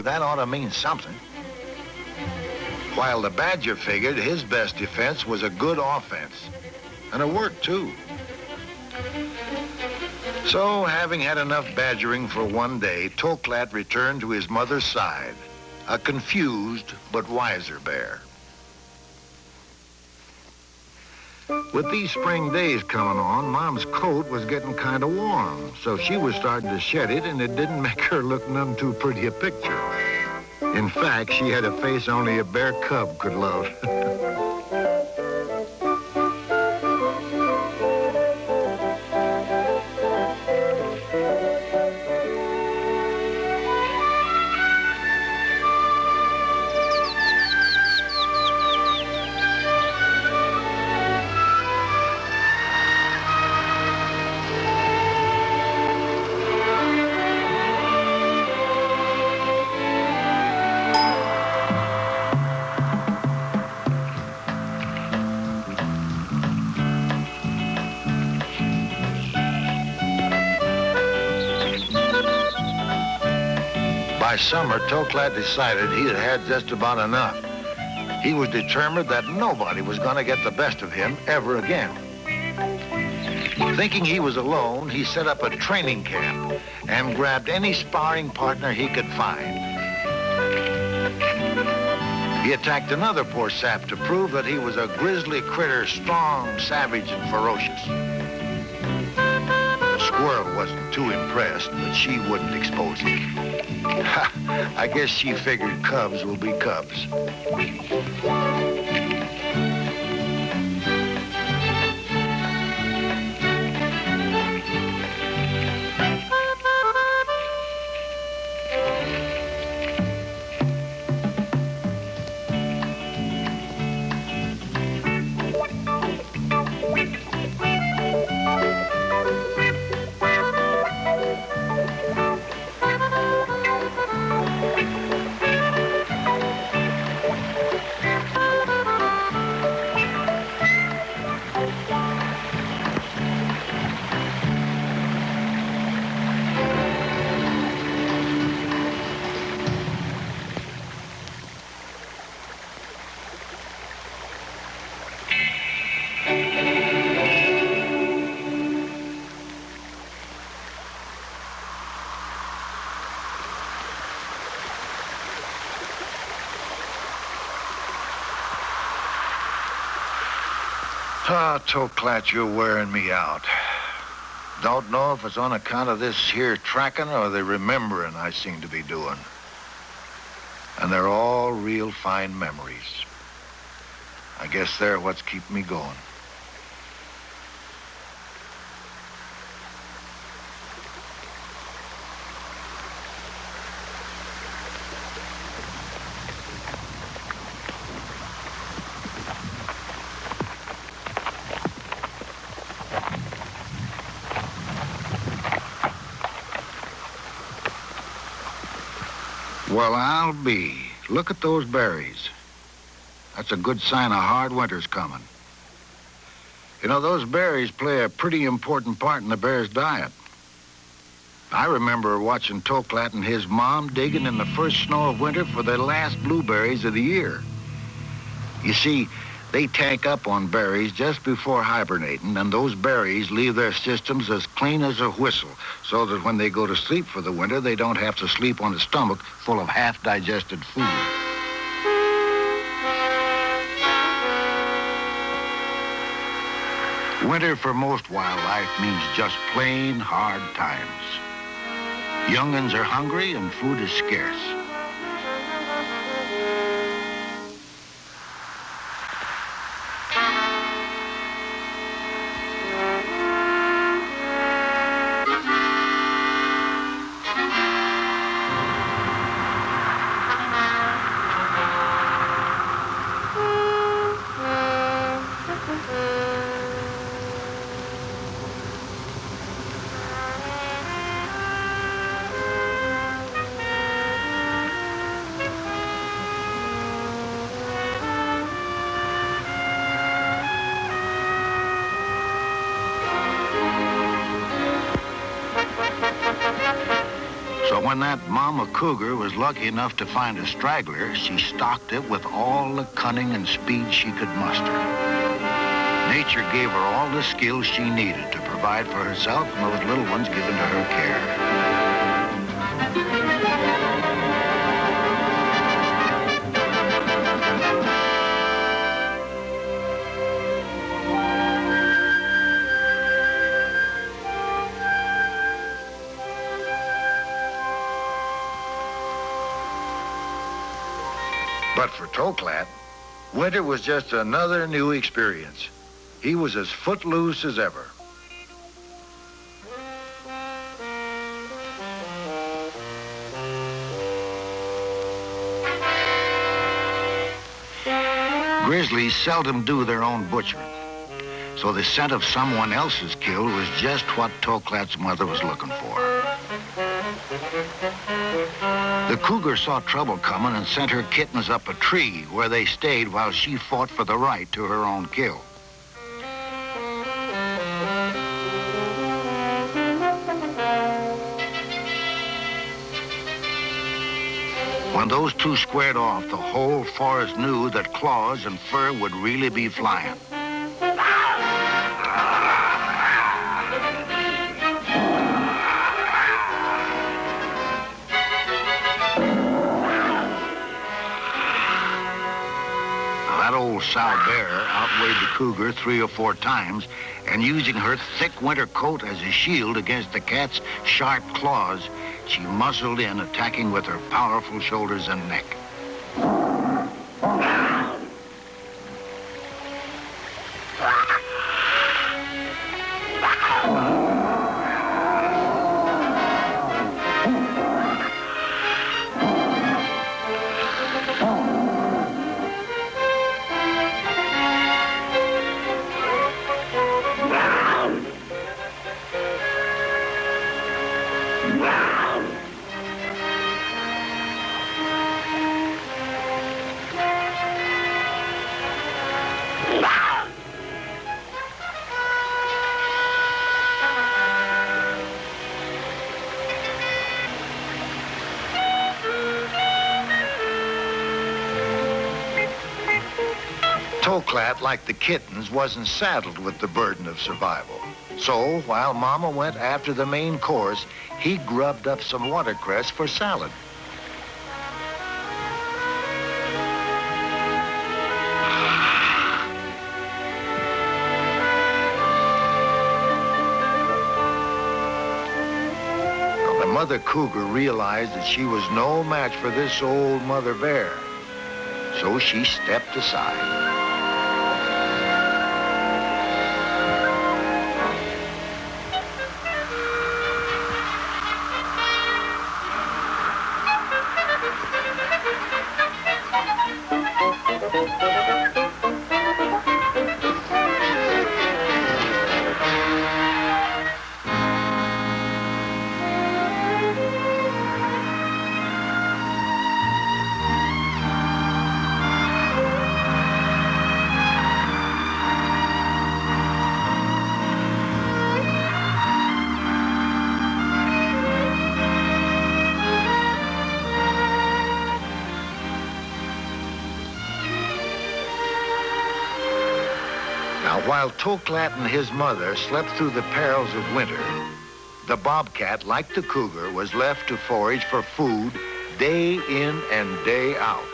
That ought to mean something. While the badger figured his best defense was a good offense. And it worked, too. So, having had enough badgering for one day, TOKLAT returned to his mother's side, a confused but wiser bear. With these spring days coming on, Mom's coat was getting kind of warm, so she was starting to shed it, and it didn't make her look none too pretty a picture. In fact, she had a face only a bear cub could love. By summer, TOKLAT decided he had had just about enough. He was determined that nobody was going to get the best of him ever again. Thinking he was alone, he set up a training camp and grabbed any sparring partner he could find. He attacked another poor sap to prove that he was a grizzly critter, strong, savage, and ferocious. The squirrel wasn't too impressed, but she wouldn't expose him. I guess she figured cubs will be cubs. Ah, TOKLAT, you're wearing me out. Don't know if it's on account of this here tracking or the remembering I seem to be doing. And they're all real fine memories. I guess they're what's keeping me going. Well, I'll be. Look at those berries. That's a good sign a hard winter's coming. You know, those berries play a pretty important part in the bear's diet. I remember watching TOKLAT and his mom digging in the first snow of winter for the last blueberries of the year. You see, they tank up on berries just before hibernating, and those berries leave their systems as clean as a whistle, so that when they go to sleep for the winter, they don't have to sleep on a stomach full of half-digested food. Winter for most wildlife means just plain hard times. Young'uns are hungry and food is scarce. when that mama cougar was lucky enough to find a straggler, she stalked it with all the cunning and speed she could muster. Nature gave her all the skills she needed to provide for herself and those little ones given to her care. But for TOKLAT, winter was just another new experience. He was as footloose as ever. Grizzlies seldom do their own butchering, so the scent of someone else's kill was just what TOKLAT's mother was looking for. The cougar saw trouble coming and sent her kittens up a tree where they stayed while she fought for the right to her own kill. When those two squared off, the whole forest knew that claws and fur would really be flying. That old sow bear outweighed the cougar 3 or 4 times, and using her thick winter coat as a shield against the cat's sharp claws, she muscled in, attacking with her powerful shoulders and neck. TOKLAT, like the kittens, wasn't saddled with the burden of survival. So, while Mama went after the main course, he grubbed up some watercress for salad. The mother cougar realized that she was no match for this old mother bear, so she stepped aside. While TOKLAT and his mother slept through the perils of winter, the bobcat, like the cougar, was left to forage for food day in and day out.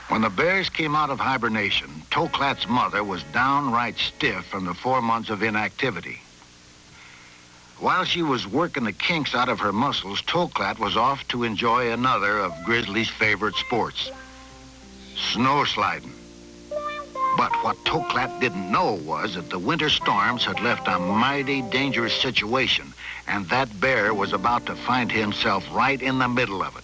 When the bears came out of hibernation, TOKLAT's mother was downright stiff from the 4 months of inactivity. While she was working the kinks out of her muscles, TOKLAT was off to enjoy another of Grizzly's favorite sports, snow sliding. But what TOKLAT didn't know was that the winter storms had left a mighty dangerous situation, and that bear was about to find himself right in the middle of it.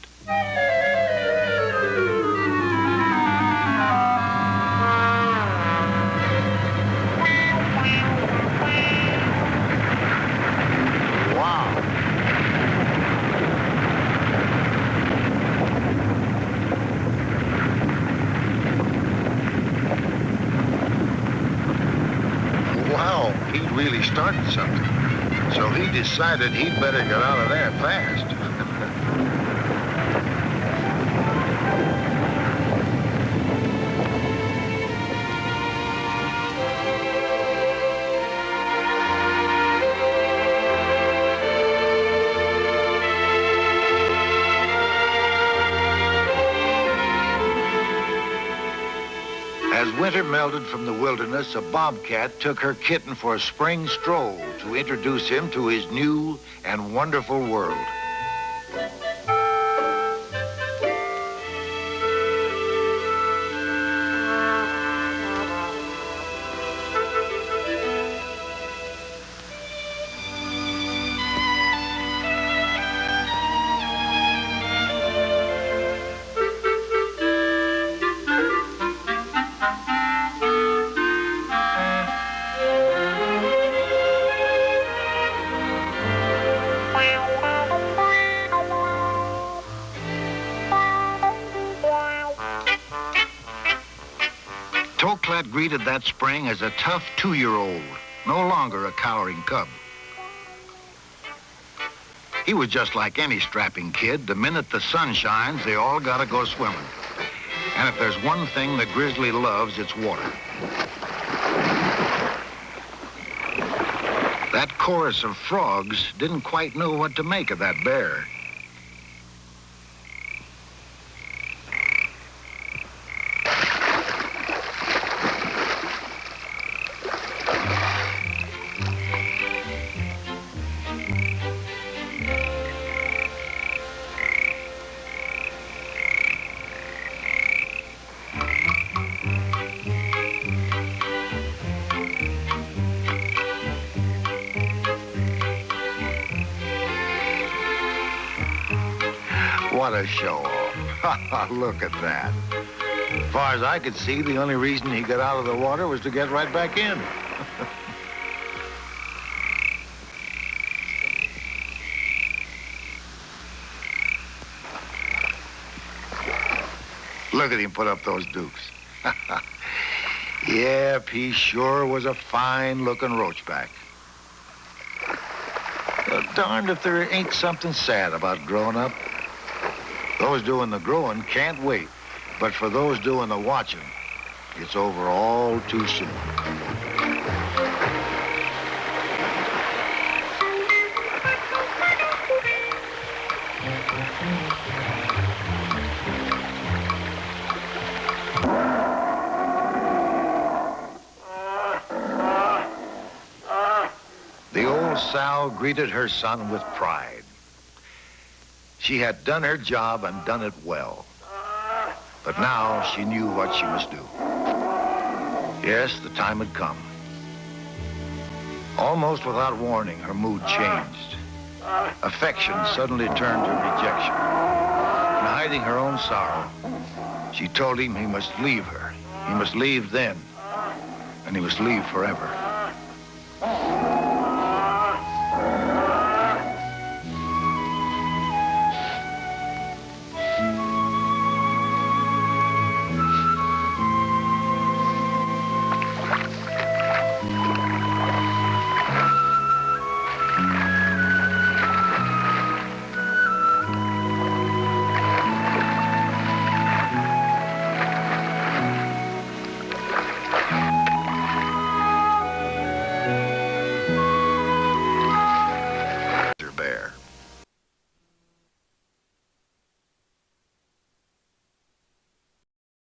he'd really started something. So he decided he'd better get out of there fast. As winter melted from the wilderness, a bobcat took her kitten for a spring stroll to introduce him to his new and wonderful world. TOKLAT greeted that spring as a tough 2-year-old, no longer a cowering cub. He was just like any strapping kid. The minute the sun shines, they all gotta go swimming. And if there's one thing the Grizzly loves, it's water. That chorus of frogs didn't quite know what to make of that bear. What a show-off. Look at that. As far as I could see, the only reason he got out of the water was to get right back in. Look at him put up those dukes. Yep, he sure was a fine-looking roachback. Darned if there ain't something sad about growing up. Those doing the growing can't wait, but for those doing the watching, it's over all too soon. The old sow greeted her son with pride. She had done her job and done it well. But now she knew what she must do. Yes, the time had come. Almost without warning, her mood changed. Affection suddenly turned to rejection. And hiding her own sorrow, she told him he must leave her. He must leave then, and he must leave forever. Bear.